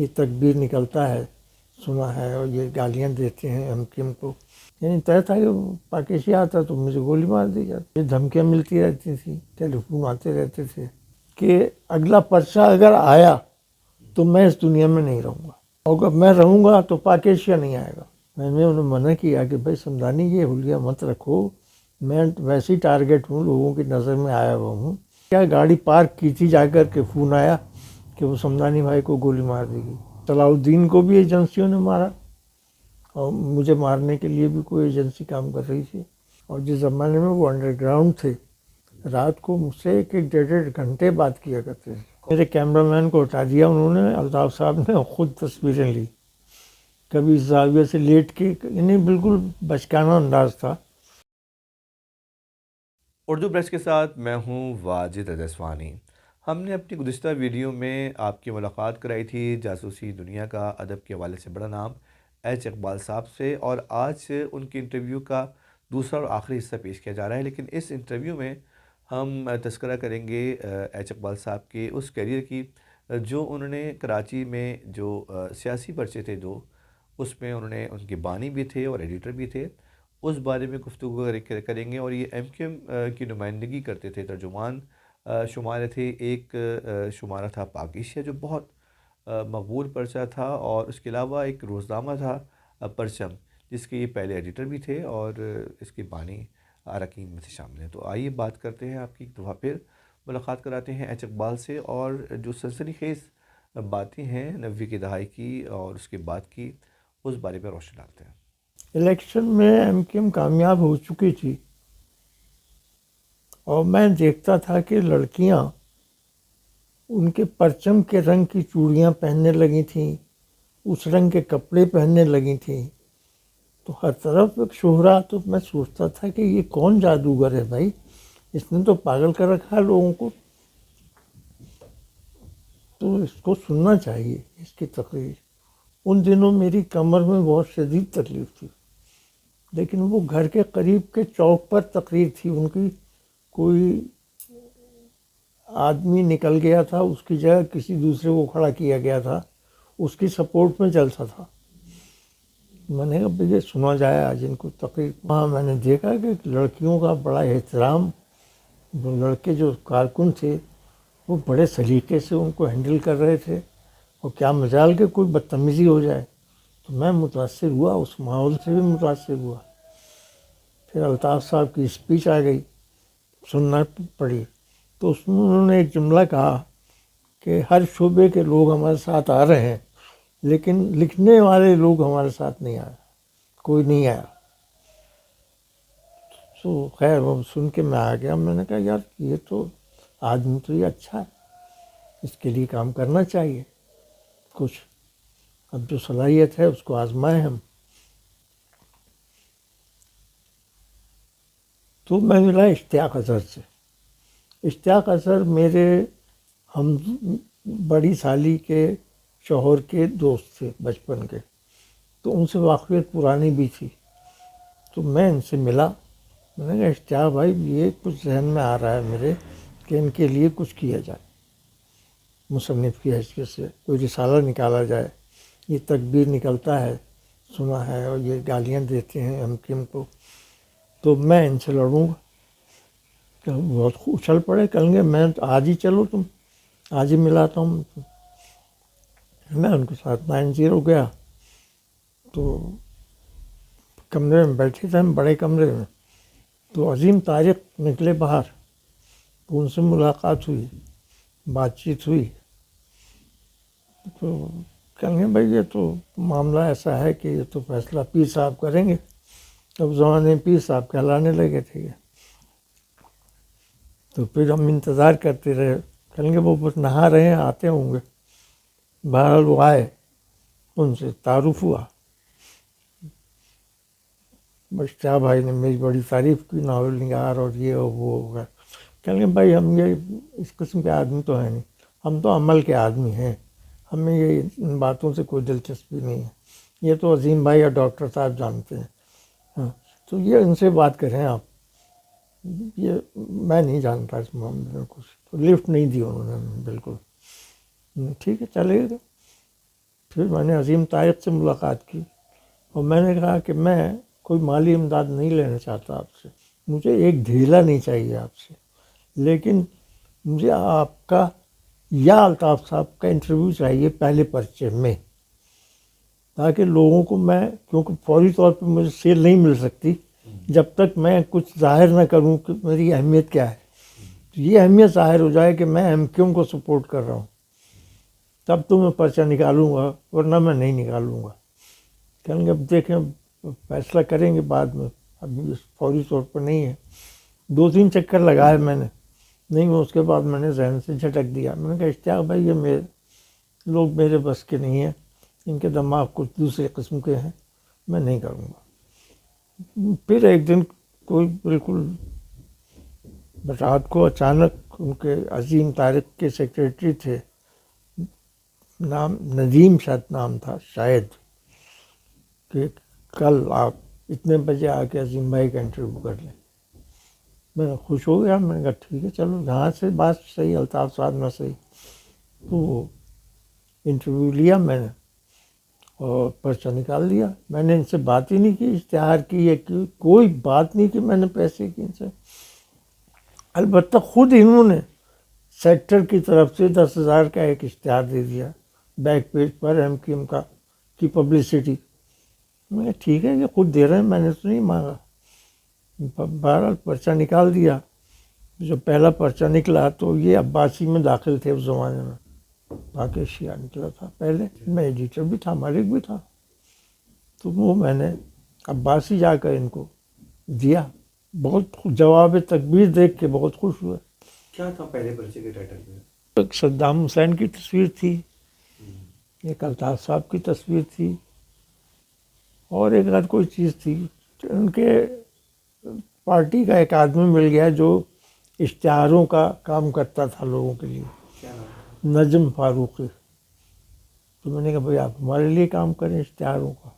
یہ تکبیر نکلتا ہے سنا ہے، اور یہ گالیاں دیتے ہیں ایم کیو ایم کو. یعنی طے تھا کہ پاکستان آتا تو مجھے گولی مار دی جاتی. یہ دھمکیاں ملتی رہتی تھیں، ٹیلی فون آتے رہتے تھے کہ اگلا پرچہ اگر آیا تو میں اس دنیا میں نہیں رہوں گا، اور اگر میں رہوں گا تو پاکستان نہیں آئے گا. میں نے انہیں منع کیا کہ بھائی سمدانی یہ حلیہ مت رکھو، میں ویسے ہی ٹارگیٹ ہوں، لوگوں کی نظر میں آیا ہوا ہوں. کیا گاڑی پارک کی تھی، جا کر کے فون آیا کہ وہ سمدانی بھائی کو گولی مار دی گئی. صلاح الدین کو بھی ایجنسیوں نے مارا، اور مجھے مارنے کے لیے بھی کوئی ایجنسی کام کر رہی تھی. اور جس زمانے میں وہ انڈر گراؤنڈ تھے، رات کو مجھ سے ایک ڈیڑھ گھنٹے بات کیا کرتے تھے. میرے کیمرہ مین کو ہٹا دیا انہوں نے، الطاف صاحب نے خود تصویریں لی. کبھی اس زاویے سے لیٹ کے، یعنی بالکل بچکانہ انداز تھا. اردو پریس کے ساتھ میں ہوں واجد رضوانی. ہم نے اپنی گزشتہ ویڈیو میں آپ کی ملاقات کرائی تھی جاسوسی دنیا کا ادب کے حوالے سے بڑا نام ایچ اقبال صاحب سے، اور آج ان کی انٹرویو کا دوسرا اور آخری حصہ پیش کیا جا رہا ہے. لیکن اس انٹرویو میں ہم تذکرہ کریں گے ایچ اقبال صاحب کے اس کیریئر کی جو انہوں نے کراچی میں جو سیاسی پرچے تھے، جو اس میں انہوں نے ان کے بانی بھی تھے اور ایڈیٹر بھی تھے، اس بارے میں گفتگو کریں گے. اور یہ ایم کیو ایم کی نمائندگی کرتے تھے، ترجمان شمارے تھے. ایک شمارہ تھا پاک ایشیا جو بہت مقبول پرچہ تھا، اور اس کے علاوہ ایک روزنامہ تھا پرچم، جس کے یہ پہلے ایڈیٹر بھی تھے اور اس کے بانی اراکین میں سے شامل ہیں. تو آئیے بات کرتے ہیں، آپ کی ایک دفعہ پھر ملاقات کراتے ہیں ایچ اقبال سے، اور جو سنسنی خیز باتیں ہیں 90 کی دہائی کی اور اس کے بعد کی، اس بارے میں روشن ڈالتے ہیں. الیکشن میں ایم کیو ایم کامیاب ہو چکی تھی، اور میں دیکھتا تھا کہ لڑکیاں ان کے پرچم کے رنگ کی چوڑیاں پہننے لگی تھیں، اس رنگ کے کپڑے پہننے لگی تھیں. تو ہر طرف ایک شہرا. تو میں سوچتا تھا کہ یہ کون جادوگر ہے بھائی، اس نے تو پاگل کر رکھا ہے لوگوں کو. تو اس کو سننا چاہیے اس کی تقریر. ان دنوں میری کمر میں بہت شدید تکلیف تھی، لیکن وہ گھر کے قریب کے چوک پر تقریر تھی ان کی. کوئی آدمی نکل گیا تھا، اس کی جگہ کسی دوسرے کو کھڑا کیا گیا تھا، اس کی سپورٹ میں جلسہ تھا. میں نے کہا یہ سنا جائے آج ان کو تقریر. وہاں میں نے دیکھا کہ لڑکیوں کا بڑا احترام، وہ لڑکے جو کارکن تھے وہ بڑے سلیقے سے ان کو ہینڈل کر رہے تھے، اور کیا مجال کہ کوئی بدتمیزی ہو جائے. تو میں متاثر ہوا، اس ماحول سے بھی متاثر ہوا. پھر الطاف صاحب کی اسپیچ آ گئی، سننا پڑی. تو اس میں انہوں نے ایک جملہ کہا کہ ہر شعبے کے لوگ ہمارے ساتھ آ رہے ہیں، لیکن لکھنے والے لوگ ہمارے ساتھ نہیں آئے، کوئی نہیں آیا. تو خیر وہ سن کے میں آ گیا. میں نے کہا یار یہ تو آدمی تو یہ اچھا ہے، اس کے لیے کام کرنا چاہیے کچھ. اب جو صلاحیت ہے اس کو آزمائیں ہم. تو میں ملا اشتیاق اظہر سے. اشتیاق اظہر میرے ہم بڑی سالی کے شوہر کے دوست تھے بچپن کے، تو ان سے واقفیت پرانی بھی تھی. تو میں ان سے ملا. میں نے کہا اشتیاق بھائی یہ کچھ ذہن میں آ رہا ہے میرے کہ ان کے لیے کچھ کیا جائے، مصنف کی حیثیت سے کوئی رسالہ نکالا جائے. یہ تکبیر نکلتا ہے سنا ہے، اور یہ گالیاں دیتے ہیں ایم کیو ایم کو، تو میں ان سے لڑوں گا. کہ بہت اچھل پڑے، کہیں گے میں آج ہی چلو، تم آج ہی ملاتا ہوں. میں ان کے ساتھ 9-0 گیا. تو کمرے میں بیٹھے تھے ہم، بڑے کمرے میں. تو عظیم طارق نکلے باہر، تو ان سے ملاقات ہوئی، بات چیت ہوئی. تو کہیں گے بھائی یہ تو معاملہ ایسا ہے کہ یہ تو فیصلہ پیر صاحب کریں گے. اب زمانے میں پیر صاحب کہلانے لگے تھے. تو پھر ہم انتظار کرتے رہے. کہیں گے وہ بس نہا رہے ہیں، آتے ہوں گے. بہرحال وہ آئے، ان سے تعارف ہوا. اشتیاق بھائی نے میری بڑی تعریف کی، ناول نگار اور یہ اور وہ ہوگا. کہیں گے بھائی ہم یہ اس قسم کے آدمی تو ہیں نہیں، ہم تو عمل کے آدمی ہیں، ہمیں یہ ان باتوں سے کوئی دلچسپی نہیں ہے، یہ تو عظیم بھائی اور ڈاکٹر صاحب جانتے ہیں. ہاں تو یہ ان سے بات کریں آپ، یہ میں نہیں جانتا اس معاملے میں کچھ. تو لفٹ نہیں دی انہوں نے بالکل. ٹھیک ہے چلے گا. پھر میں نے عظیم طارق سے ملاقات کی اور میں نے کہا کہ میں کوئی مالی امداد نہیں لینا چاہتا آپ سے، مجھے ایک ڈھیلا نہیں چاہیے آپ سے، لیکن مجھے آپ کا یا الطاف صاحب کا انٹرویو چاہیے پہلے پرچے میں، تاکہ لوگوں کو میں، کیونکہ فوری طور پہ مجھے سیل نہیں مل سکتی جب تک میں کچھ ظاہر نہ کروں کہ میری اہمیت کیا ہے، تو یہ اہمیت ظاہر ہو جائے کہ میں ایم کیو کو سپورٹ کر رہا ہوں، تب تو میں پرچہ نکالوں گا، ورنہ میں نہیں نکالوں گا۔ کہیں گے اب دیکھیں، فیصلہ کریں گے بعد میں، ابھی فوری طور پر نہیں ہے۔ 2-3 چکر لگائے میں نے، نہیں، اس کے بعد میں نے ذہن سے جھٹک دیا۔ میں نے کہا اشتیاق بھائی، یہ میرے لوگ میرے بس کے نہیں ہیں، ان کے دماغ کچھ دوسرے قسم کے ہیں، میں نہیں کروں گا۔ پھر ایک دن کوئی بالکل رات کو اچانک ان کے عظیم طارق کے سیکریٹری تھے، نام ندیم شاید نام تھا شاید، کہ کل آپ اتنے بجے آ کے عظیم بھائی کا انٹرویو کر لیں۔ میں خوش ہو گیا، میں نے کہا ٹھیک ہے، چلو یہاں سے بات صحیح، الطاف صاحب نہ صحیح۔ تو وہ انٹرویو لیا میں نے اور پرچہ نکال دیا۔ میں نے ان سے بات ہی نہیں کی، اشتہار کی یا کوئی بات نہیں کی میں نے پیسے کی ان سے۔ البتہ خود انہوں نے سیکٹر کی طرف سے 10,000 کا ایک اشتہار دے دیا بیک پیج پر، ایم کیو ایم کا کی پبلسٹی۔ میں نے کہا ٹھیک ہے، یہ خود دے رہے ہیں، میں نے تو نہیں مانگا۔ بہرحال پرچہ نکال دیا۔ جب پہلا پرچہ نکلا تو یہ عباسی میں داخل تھے اس زمانے میں، باقی ایشیا نکلا تھا پہلے، میں ایڈیٹر بھی تھا، مالک بھی تھا، تو وہ میں نے عباسی جا کر ان کو دیا۔ بہت جواب تکبیر دیکھ کے بہت خوش ہوئے۔ کیا تھا پہلے پرچے کے ٹائٹل میں؟ ایک صدام حسین کی تصویر تھی، ایک الطاف صاحب کی تصویر تھی، اور ایک آدھ کوئی چیز تھی۔ ان کے پارٹی کا ایک آدمی مل گیا جو اشتہاروں کا کام کرتا تھا لوگوں کے لیے، کیا نام؟ نجم فاروقی۔ تو میں نے کہا بھائی آپ ہمارے لیے کام کریں اشتہاروں کا،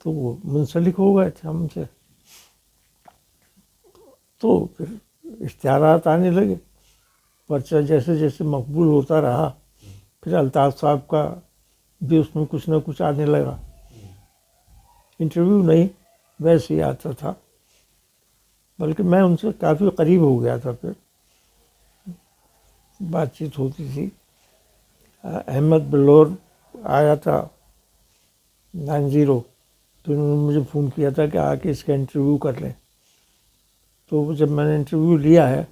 تو وہ منسلک ہو گئے تھے ہم سے۔ تو پھر اشتہارات آنے لگے، پرچہ جیسے جیسے مقبول ہوتا رہا، پھر الطاف صاحب کا بھی اس میں کچھ نہ کچھ آنے لگا۔ انٹرویو نہیں، ویسے ہی آتا تھا، بلکہ میں ان سے کافی قریب ہو گیا تھا، پھر بات چیت ہوتی تھی۔ احمد بلور آیا تھا 90، تو انہوں نے مجھے فون کیا تھا کہ آ کے اس کا انٹرویو کر لیں۔ تو جب میں نے انٹرویو لیا ہے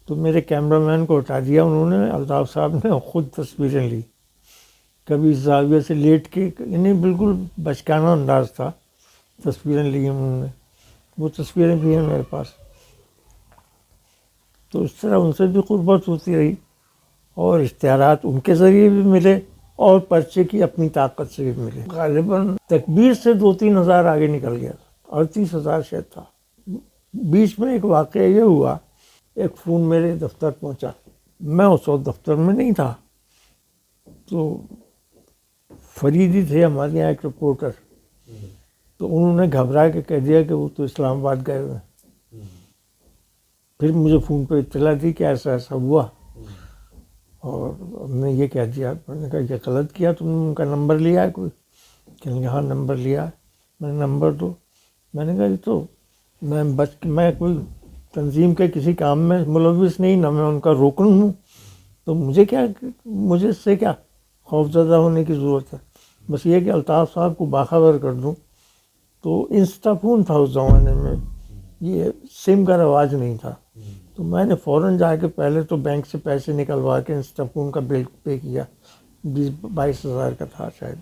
تو میرے کیمرہ مین کو ہٹا دیا انہوں نے، الطاف صاحب نے خود تصویریں لی، کبھی اس زاویے سے لیٹ کے، یعنی بالکل بچکانہ انداز تھا، تصویریں لی انہوں نے، وہ تصویریں بھی ہیں میرے پاس۔ تو اس طرح ان سے بھی قربت ہوتی رہی، اور اشتہارات ان کے ذریعے بھی ملے اور پرچے کی اپنی طاقت سے بھی ملے۔ غالباً تکبیر سے 2-3 ہزار آگے نکل گیا تھا، 38,000 شاید تھا۔ بیچ میں ایک واقعہ یہ ہوا، ایک فون میرے دفتر پہنچا، میں اس وقت دفتر میں نہیں تھا، تو فریدی تھے ہمارے یہاں ایک رپورٹر، تو انہوں نے گھبرا کے کہہ دیا کہ وہ تو اسلام آباد گئے ہوئے ہیں۔ پھر مجھے فون پہ اطلاع دی کہ ایسا ایسا ہوا، اور ہم نے یہ کہہ دیا، میں نے کہا یہ غلط کیا تم نے، ان کا نمبر لیا ہے کوئی؟ کہنے لگے ہاں نمبر لیا ہے۔ میں نے نمبر دو، میں نے کہا یہ تو میں کوئی تنظیم کے کسی کام میں ملوث نہیں، نہ میں ان کا رکن ہوں، تو مجھے اس سے کیا خوف زدہ ہونے کی ضرورت ہے؟ بس یہ کہ الطاف صاحب کو باخبر کر دوں۔ تو انسٹا فون تھا اس زمانے میں، یہ سم کا رواج نہیں تھا، تو میں نے فوراً جا کے پہلے تو بینک سے پیسے نکلوا کے انسٹا فون کا بل پے کیا، 20-22 ہزار کا تھا شاید۔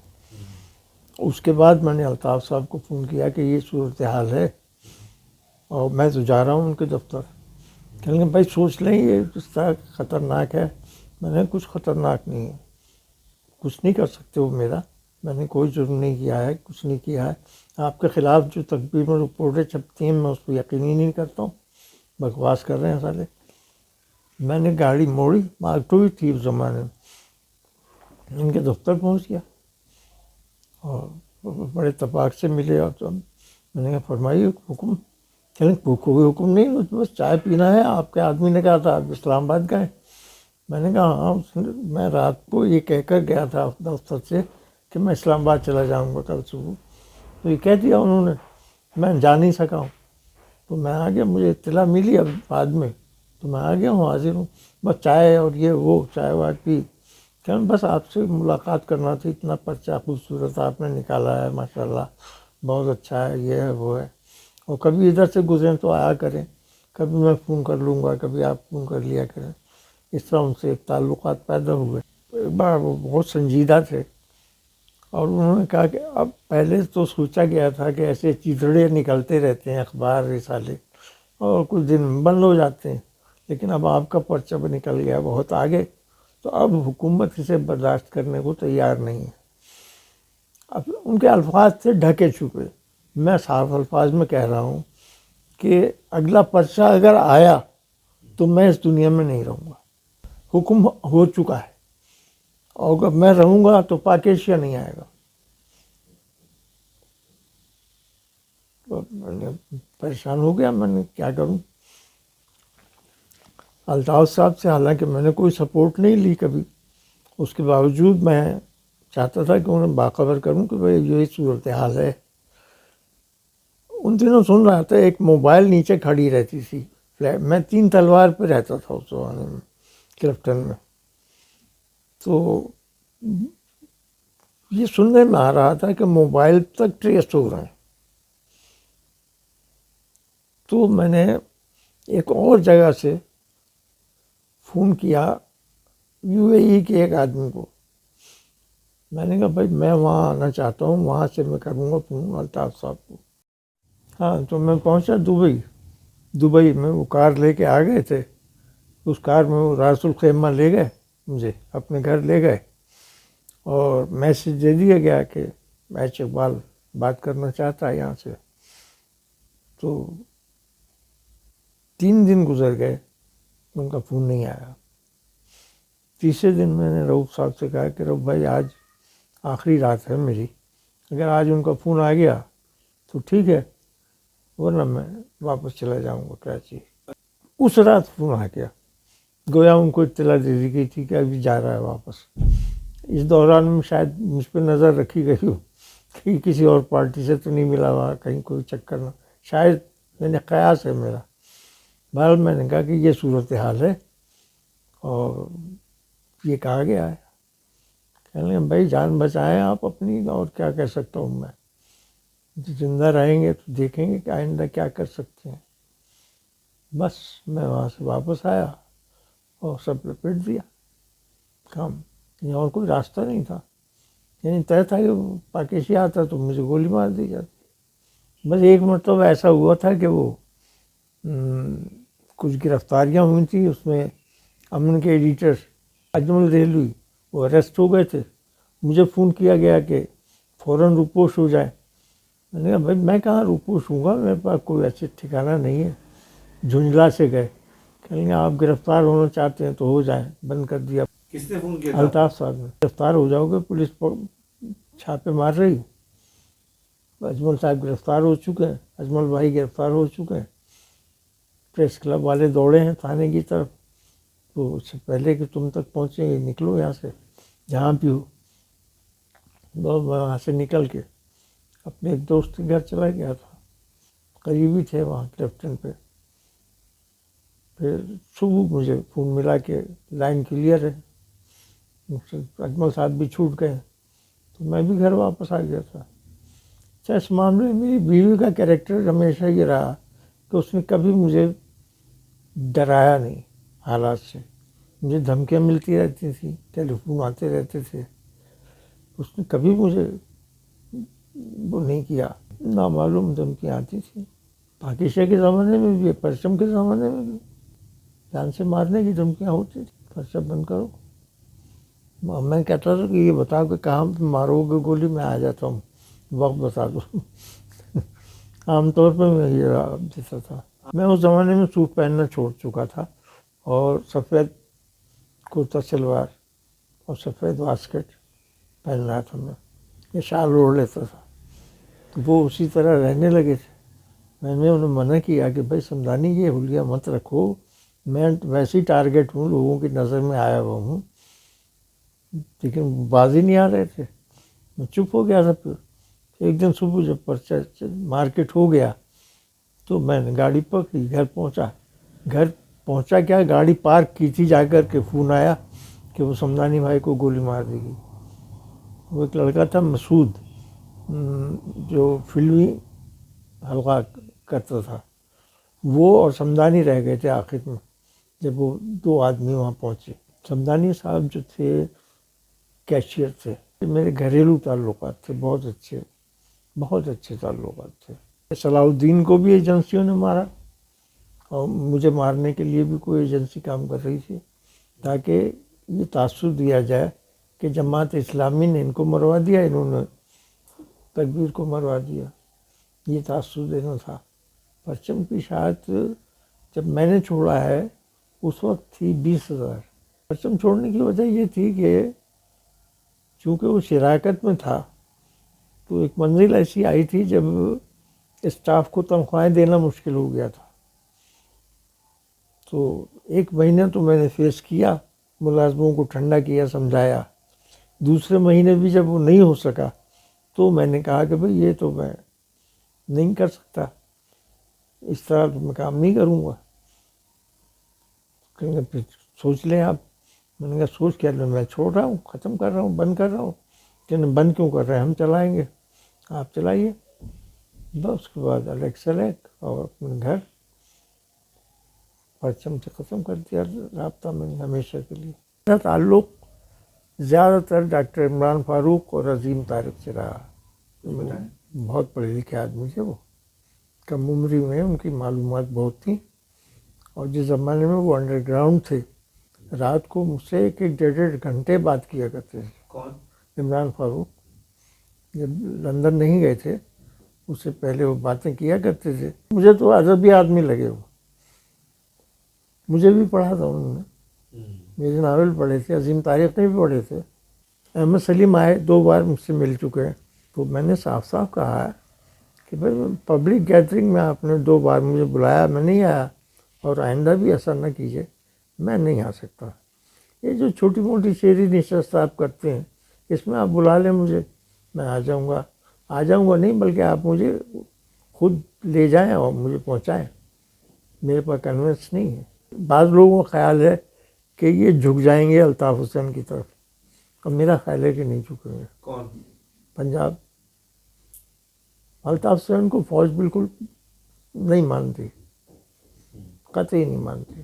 اس کے بعد میں نے الطاف صاحب کو فون کیا کہ یہ صورتحال ہے اور میں تو جا رہا ہوں ان کے دفتر۔ کہنے لگے بھائی سوچ لیں یہ اس طرح خطرناک ہے۔ میں نے کچھ خطرناک نہیں ہے، کچھ نہیں کر سکتے وہ میرا، میں نے کوئی جرم نہیں کیا ہے، کچھ نہیں کیا ہے۔ آپ کے خلاف جو تکبیر میں رپورٹیں چھپتی ہیں میں اس کو یقینی نہیں کرتا ہوں، بکواس کر رہے ہیں سارے۔ میں نے گاڑی موڑی، آٹو ہی تھی اس زمانے میں، ان کے دفتر پہنچ گیا اور بڑے اتفاق سے ملے، اور تو میں نے کہا فرمائیے حکم؟ کہنے کوئی حکم نہیں، بس چائے پینا ہے، آپ کے آدمی نے کہا تھا آپ اسلام آباد گئے۔ میں نے کہا ہاں، میں رات کو یہ کہہ کر گیا تھا دفتر سے کہ میں اسلام آباد چلا جاؤں گا کل صبح. تو یہ کہہ دیا انہوں نے, میں جا نہیں سکا ہوں. تو میں آ گیا, مجھے اطلاع ملی اب بعد میں, تو میں آ گیا ہوں, حاضر ہوں. بس چائے اور یہ وہ چائے وائے پی, کہ بس آپ سے ملاقات کرنا تھی, اتنا پرچہ خوبصورت آپ نے نکالا ہے ماشاء اللہ, بہت اچھا ہے, یہ ہے وہ ہے. اور کبھی ادھر سے گزریں تو آیا کریں, کبھی میں فون کر لوں گا, کبھی آپ فون کر لیا کریں. اس طرح ان سے تعلقات پیدا ہوئے. ایک بار وہ بہت سنجیدہ تھے, اور انہوں نے کہا کہ اب پہلے تو سوچا گیا تھا کہ ایسے چیتڑے نکلتے رہتے ہیں اخبار رسالے اور کچھ دن بند ہو جاتے ہیں, لیکن اب آپ کا پرچہ نکل گیا بہت آگے, تو اب حکومت اسے برداشت کرنے کو تیار نہیں ہے. اب ان کے الفاظ تھے ڈھکے چھپے. میں صاف الفاظ میں کہہ رہا ہوں کہ اگلا پرچہ اگر آیا تو میں اس دنیا میں نہیں رہوں گا. حکم ہو چکا ہے, اور اگر میں رہوں گا تو پاک ایشیا نہیں آئے گا. تو میں نے پریشان ہو گیا, میں نے کیا کروں. الطاف صاحب سے حالانکہ میں نے کوئی سپورٹ نہیں لی کبھی, اس کے باوجود میں چاہتا تھا کہ انہیں باخبر کروں کہ بھائی یہ صورتحال ہے. ان دنوں سن رہا تھا, ایک موبائل نیچے کھڑی رہتی تھی فلیٹ, میں 3 تلوار پہ رہتا تھا اس زمانے میں, کلفٹن میں. تو یہ سننے میں آ رہا تھا کہ موبائل تک ٹریس ہو رہے ہیں. تو میں نے ایک اور جگہ سے فون کیا UAE کے ایک آدمی کو. میں نے کہا بھائی میں وہاں آنا چاہتا ہوں, وہاں سے میں کروں گا فون الطاف صاحب کو. ہاں, تو میں پہنچا دبئی میں. وہ کار لے کے آ گئے تھے, اس کار میں وہ راس الخیمہ لے گئے, مجھے اپنے گھر لے گئے, اور میسج دے دیا گیا کہ ایچ اقبال بات کرنا چاہتا ہے یہاں سے. تو 3 دن گزر گئے, ان کا فون نہیں آیا. تیسرے دن میں نے رؤف صاحب سے کہا کہ رؤف بھائی آج آخری رات ہے میری, اگر آج ان کا فون آ گیا تو ٹھیک ہے, ورنہ میں واپس چلا جاؤں گا کراچی. اس رات فون آ گیا, گویا ان کو اطلاع دے دی گئی تھی کہ ابھی جا رہا ہے واپس. اس دوران میں شاید مجھ پہ نظر رکھی گئی ہو کہ کسی اور پارٹی سے تو نہیں ملا ہوا, کہیں کوئی چکر نہ, شاید میں نے قیاس ہے میرا. بہرحال میں نے کہا کہ یہ صورتحال ہے اور یہ کہا گیا ہے. کہنے لگے بھائی جان بچائیں آپ اپنی, اور کیا کہہ سکتا ہوں میں, زندہ رہیں گے تو دیکھیں گے کہ آئندہ کیا کر سکتے ہیں. بس میں وہاں سے واپس آیا اور سب لپیٹ دیا کام. یہ اور کوئی راستہ نہیں تھا, یعنی طے تھا کہ پاک ایشیا آتا تو مجھے گولی مار دی جاتی. بس ایک مرتبہ ایسا ہوا تھا کہ وہ کچھ گرفتاریاں ہوئی تھیں, اس میں امن کے ایڈیٹر اجمل ریلوی وہ اریسٹ ہو گئے تھے. مجھے فون کیا گیا کہ فوراً روپوش ہو جائے. میں نے کہا بھائی میں کہاں روپوش ہوں گا, میرے پاس کوئی ایسے ٹھکانہ نہیں ہے. جھنجھلا سے گئے, کہیں گے آپ گرفتار ہونا چاہتے ہیں تو ہو جائیں, بند کر دیا. کس نے فون کیا؟ الطاف صاحب نے. گرفتار ہو جاؤ گے, پولیس چھاپے مار رہی. اجمل صاحب گرفتار ہو چکے ہیں, اجمل بھائی گرفتار ہو چکے ہیں, پریس کلب والے دوڑے ہیں تھانے کی طرف. تو اس سے پہلے کہ تم تک پہنچیں گے نکلو یہاں سے جہاں بھی ہو. بہت وہاں سے نکل کے اپنے ایک دوست کے گھر چلا گیا تھا, قریبی تھے وہاں کلیفٹن پہ. پھر صبح مجھے فون ملا کہ لائن کلیئر ہے. اجمل صاحب بھی چھوٹ گئے, تو میں بھی گھر واپس آ گیا تھا. اچھا, اس معاملے میں میری بیوی کا کیریکٹر ہمیشہ یہ رہا کہ اس نے کبھی مجھے ڈرایا نہیں حالات سے. مجھے دھمکیاں ملتی رہتی تھیں, ٹیلی فون آتے رہتے تھے, اس نے کبھی مجھے وہ نہیں کیا. نامعلوم دھمکیاں آتی تھیں, پاک ایشیا کے زمانے میں بھی, پرچم کے زمانے میں بھی جان سے مارنے کی دھمکیاں ہوتی تھیں, پرچم بند کرو. میں کہتا تھا کہ یہ بتاؤ کہ کہاں پہ مارو گے گولی, میں آ جاتا ہوں, وقت بتا دو. عام طور پہ میں یہ دیتا تھا. میں اس زمانے میں سوٹ پہننا چھوڑ چکا تھا, اور سفید کرتا شلوار اور سفید واسکٹ پہن رہا تھا. میں یہ شال اوڑھ لیتا تھا. تو وہ اسی طرح رہنے لگے تھے. میں نے انہیں منع کیا کہ بھائی سمدانی یہ حلیہ مت رکھو, میں ویسے ہی ٹارگیٹ ہوں, لوگوں کی نظر میں آیا ہوا ہوں. لیکن باز ہی نہیں آ رہے تھے. میں چپ ہو گیا تھا. پھر ایک دن صبح جب پرچہ مارکیٹ ہو گیا تو میں نے گاڑی پکڑی, گھر پہنچا کیا, گاڑی پارک کی تھی, جا کر کے فون آیا کہ وہ سمدانی بھائی کو گولی مار دی گئی. وہ ایک لڑکا تھا مسعود, جو فلمی حلقہ کرتا تھا, وہ اور سمدانی رہ گئے تھے آخر میں جب وہ 2 آدمی وہاں پہنچے. سمدانی صاحب جو تھے کیشیئر تھے. میرے گھریلو تعلقات تھے, بہت اچھے تعلقات تھے. صلاح الدین کو بھی ایجنسیوں نے مارا, اور مجھے مارنے کے لیے بھی کوئی ایجنسی کام کر رہی تھی تاکہ یہ تاثر دیا جائے کہ جماعت اسلامی نے ان کو مروا دیا, انہوں نے تکبیر کو مروا دیا. یہ تاثر دینا تھا. پرچم کی اشاعت جب میں نے چھوڑا ہے اس وقت تھی 20,000. پرچم چھوڑنے کی وجہ یہ تھی کہ چونکہ وہ شراکت میں تھا تو ایک منزل ایسی آئی تھی جب اسٹاف کو تنخواہیں دینا مشکل ہو گیا تھا. تو 1 مہینہ تو میں نے فیس کیا, ملازموں کو ٹھنڈا کیا, سمجھایا. دوسرے مہینے بھی جب وہ نہیں ہو سکا تو میں نے کہا کہ بھئی یہ تو میں نہیں کر سکتا, اس طرح تو میں کام نہیں کروں گا. کہیں گے پھر سوچ لیں آپ. میں نے کہا سوچ کیا لیں, میں چھوڑ رہا ہوں, ختم کر رہا ہوں, بند کر رہا ہوں. کہ بند کیوں کر رہے ہیں, ہم چلائیں گے, آپ چلائیے. بس اس کے بعد الگ سلیک اور اپنے گھر. پرچم سے ختم کر دیا رابطہ میں نے ہمیشہ کے لیے. میرا تعلق زیادہ تر ڈاکٹر عمران فاروق اور عظیم طارق سے رہا. بہت پڑھے لکھے آدمی تھے وہ, کم عمری میں ان کی معلومات بہت تھیں, اور جس زمانے میں وہ انڈر گراؤنڈ تھے رات کو مجھ سے 1-1.5 گھنٹے بات کیا کرتے تھے. کون؟ عمران فاروق. جب لندن نہیں گئے تھے اس سے پہلے وہ باتیں کیا کرتے تھے. مجھے تو ادبی آدمی لگے وہ. مجھے بھی پڑھا تھا انہوں نے, میرے ناول پڑھے تھے, عظیم طارق نے بھی پڑھے تھے. احمد سلیم آئے 2 بار مجھ سے مل چکے ہیں. تو میں نے صاف صاف کہا کہ بھائی پبلک گیدرنگ میں آپ نے 2 بار مجھے بلایا, میں نہیں آیا, اور آئندہ بھی ایسا نہ کیجیے, میں نہیں آ سکتا. یہ جو چھوٹی موٹی شعری نشست آپ کرتے ہیں اس میں آپ بلا لیں مجھے, میں آ جاؤں گا نہیں بلکہ آپ مجھے خود لے جائیں اور مجھے پہنچائیں. میرے پاس کنوینس نہیں ہے. بعض لوگوں کا خیال ہے کہ یہ جھک جائیں گے الطاف حسین کی طرف, اور میرا خیال ہے کہ نہیں جھکیں گے. کون؟ پنجاب. الطاف حسین کو فوج بالکل نہیں مانتی, قطعی نہیں مانتی.